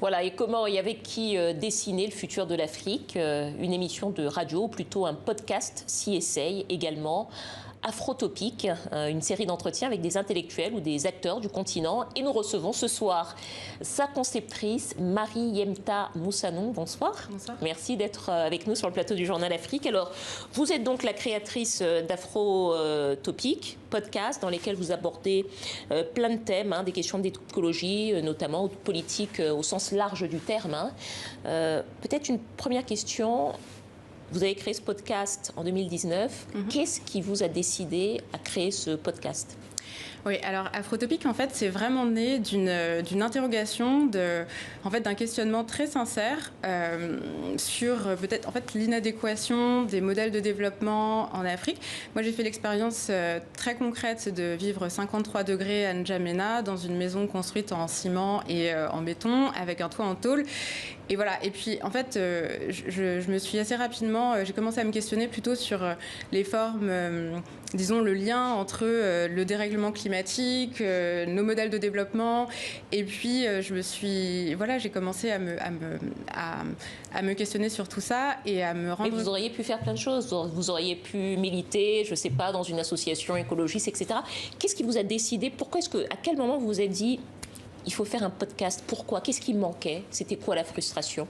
Voilà, et comment et avec qui dessiner le futur de l'Afrique, une émission de radio, ou plutôt un podcast s'y essaye également. Afrotopique, une série d'entretiens avec des intellectuels ou des acteurs du continent. Et nous recevons ce soir sa conceptrice, Marie Yemta Moussanou. Bonsoir. Bonsoir. Merci d'être avec nous sur le plateau du Journal Afrique. Alors, vous êtes donc la créatrice d'Afrotopique, podcast dans lesquels vous abordez plein de thèmes, des questions d'écologie, notamment, ou de politique au sens large du terme. Peut-être une première question. Vous avez créé ce podcast en 2019. Qu'est-ce qui vous a décidé à créer ce podcast ? Oui, alors Afrotopique, en fait, c'est vraiment né d'une interrogation, d'un questionnement très sincère sur peut-être l'inadéquation des modèles de développement en Afrique. Moi, j'ai fait l'expérience très concrète de vivre 53 degrés à N'Djamena, dans une maison construite en ciment et en béton, avec un toit en tôle. Et voilà. Et puis, en fait, je me suis assez rapidement, j'ai commencé à me questionner plutôt sur les formes, disons, le lien entre le dérèglement climatique, nos modèles de développement. Et puis, j'ai commencé à me questionner sur tout ça et à me rendre... Mais vous auriez pu faire plein de choses. Vous auriez pu militer, je ne sais pas, dans une association écologiste, etc. Qu'est-ce qui vous a décidé ? À quel moment vous vous êtes dit... Il faut faire un podcast. Pourquoi ? Qu'est-ce qui manquait ? C'était quoi la frustration ?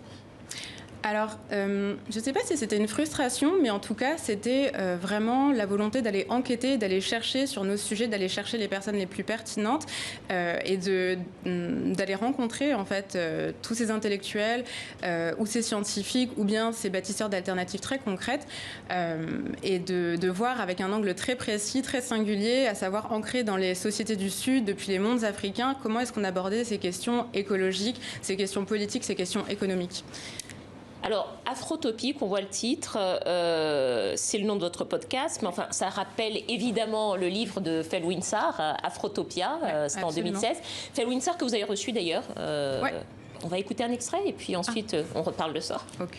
Alors, je ne sais pas si c'était une frustration, mais en tout cas, c'était vraiment la volonté d'aller enquêter, d'aller chercher sur nos sujets, d'aller chercher les personnes les plus pertinentes et d'aller rencontrer, en fait, tous ces intellectuels ou ces scientifiques ou bien ces bâtisseurs d'alternatives très concrètes et de voir avec un angle très précis, très singulier, à savoir ancré dans les sociétés du Sud, depuis les mondes africains, comment est-ce qu'on abordait ces questions écologiques, ces questions politiques, ces questions économiques. Alors, Afrotopique, on voit le titre, c'est le nom de votre podcast, mais enfin, ça rappelle évidemment le livre de Felwinsar, Afrotopia, c'était en 2016. Felwinsar que vous avez reçu d'ailleurs. On va écouter un extrait et puis ensuite on reparle de ça. Ok.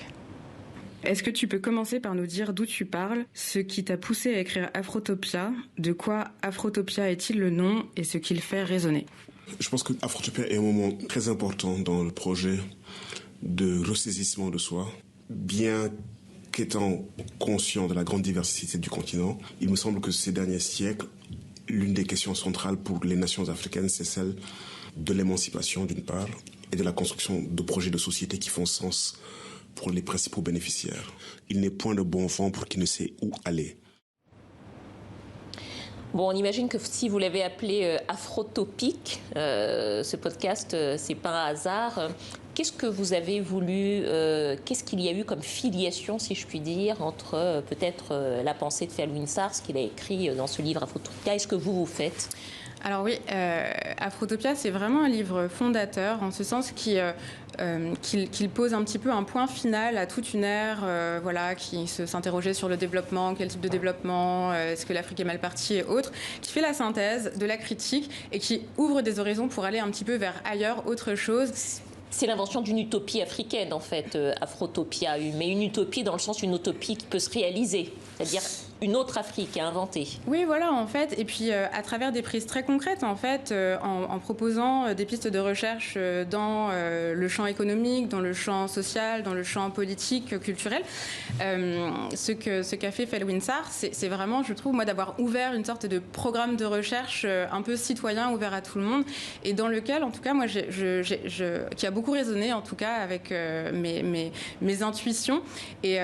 Est-ce que tu peux commencer par nous dire d'où tu parles, ce qui t'a poussé à écrire Afrotopia, de quoi Afrotopia est-il le nom et ce qu'il fait résonner ? Je pense que Afrotopia est un moment très important dans le projet de ressaisissement de soi, bien qu'étant conscient de la grande diversité du continent. Il me semble que ces derniers siècles, l'une des questions centrales pour les nations africaines, c'est celle de l'émancipation d'une part et de la construction de projets de société qui font sens pour les principaux bénéficiaires. Il n'est point de bon enfant pour qui ne sait où aller. Bon, on imagine que si vous l'avez appelé Afrotopique, ce podcast, c'est pas un hasard. Qu'est-ce que vous avez voulu, qu'est-ce qu'il y a eu comme filiation, si je puis dire, entre peut-être la pensée de Felwinsar, ce qu'il a écrit dans ce livre Afrotopia, et ce que vous faites ? Alors oui, Afrotopia, c'est vraiment un livre fondateur, en ce sens qu'il pose un petit peu un point final à toute une ère qui s'interrogeait sur le développement, quel type de développement, est-ce que l'Afrique est mal partie et autres, qui fait la synthèse de la critique et qui ouvre des horizons pour aller un petit peu vers ailleurs, autre chose. C'est l'invention d'une utopie africaine, en fait, Afrotopia, mais une utopie dans le sens d'une utopie qui peut se réaliser, c'est-à-dire une autre Afrique à inventer. Oui, voilà, en fait, et puis à travers des prises très concrètes, en fait, en proposant des pistes de recherche dans le champ économique, dans le champ social, dans le champ politique, culturel. Ce qu'a fait Felwinsar, c'est vraiment, je trouve, moi, d'avoir ouvert une sorte de programme de recherche un peu citoyen, ouvert à tout le monde, et dans lequel, en tout cas, moi, qui a beaucoup résonné, en tout cas, avec mes intuitions, et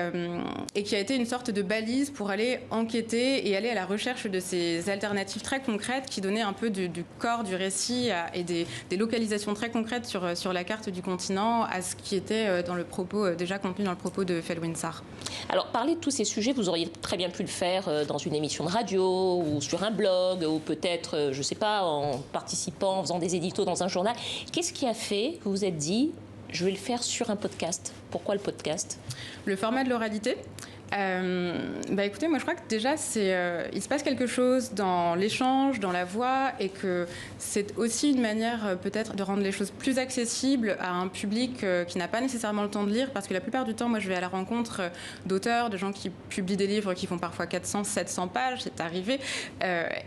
qui a été une sorte de balise pour aller enquêter et aller à la recherche de ces alternatives très concrètes qui donnaient un peu du corps du récit et des localisations très concrètes sur la carte du continent à ce qui était dans le propos, déjà contenu dans le propos de Felwinsar. Alors, parler de tous ces sujets, vous auriez très bien pu le faire dans une émission de radio ou sur un blog ou peut-être, je ne sais pas, en participant, en faisant des éditos dans un journal. Qu'est-ce qui a fait que vous vous êtes dit, je vais le faire sur un podcast ? Pourquoi le podcast ? Le format de l'oralité. Écoutez, moi je crois que déjà il se passe quelque chose dans l'échange, dans la voix, et que c'est aussi une manière peut-être de rendre les choses plus accessibles à un public qui n'a pas nécessairement le temps de lire, parce que la plupart du temps, moi je vais à la rencontre d'auteurs, de gens qui publient des livres qui font parfois 400, 700 pages, c'est arrivé,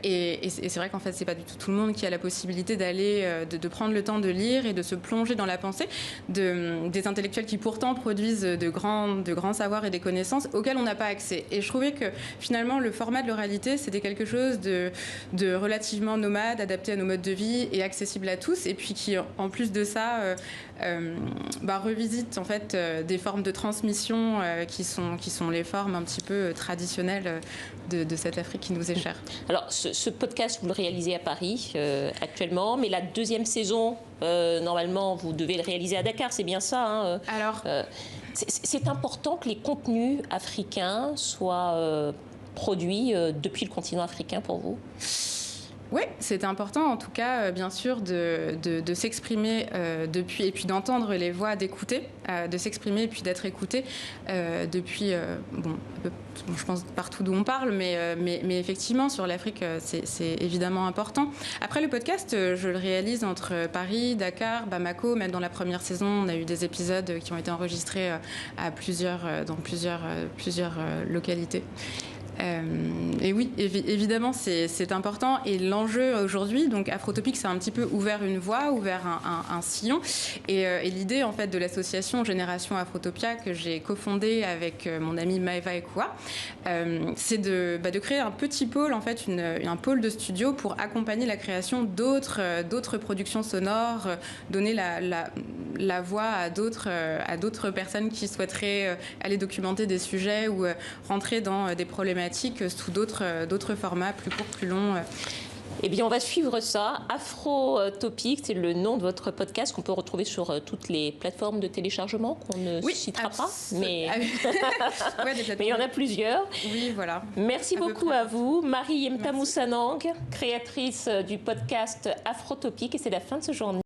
et c'est vrai qu'en fait c'est pas du tout le monde qui a la possibilité d'aller, de prendre le temps de lire et de se plonger dans la pensée des intellectuels qui pourtant produisent de grands savoirs et des connaissances auxquelles on n'a pas accès. Et je trouvais que finalement le format de l'oralité c'était quelque chose de relativement nomade, adapté à nos modes de vie et accessible à tous, et puis qui en plus de ça revisite en fait des formes de transmission qui sont les formes un petit peu traditionnelles de cette Afrique qui nous est chère. Alors ce podcast vous le réalisez à Paris actuellement, mais la deuxième saison normalement vous devez le réaliser à Dakar, c'est bien ça hein Alors c'est important que les contenus africains soient produits depuis le continent africain pour vous? Oui, c'est important en tout cas, bien sûr, de s'exprimer depuis, et puis d'entendre les voix, d'écouter, de s'exprimer et puis d'être écouté depuis, je pense partout d'où on parle, mais effectivement, sur l'Afrique, c'est évidemment important. Après, le podcast, je le réalise entre Paris, Dakar, Bamako. Même dans la première saison, on a eu des épisodes qui ont été enregistrés dans plusieurs localités. Et oui, évidemment, c'est important. Et l'enjeu aujourd'hui, donc Afrotopic, c'est un petit peu ouvert une voie, ouvert un sillon. Et l'idée, en fait, de l'association Génération Afrotopia que j'ai cofondée avec mon amie Maeva Ekoua, c'est de créer un petit pôle, en fait, un pôle de studio pour accompagner la création d'autres productions sonores, donner la voix à d'autres personnes qui souhaiteraient aller documenter des sujets ou rentrer dans des problématiques sous d'autres formats plus courts, plus longs. Eh bien, on va suivre ça. Afrotopic, c'est le nom de votre podcast qu'on peut retrouver sur toutes les plateformes de téléchargement qu'on ne citera pas. Mais il y en a plusieurs. Oui, voilà. Merci beaucoup à vous. Marie Yemta Moussanang, créatrice du podcast Afrotopic. Et c'est la fin de ce journée.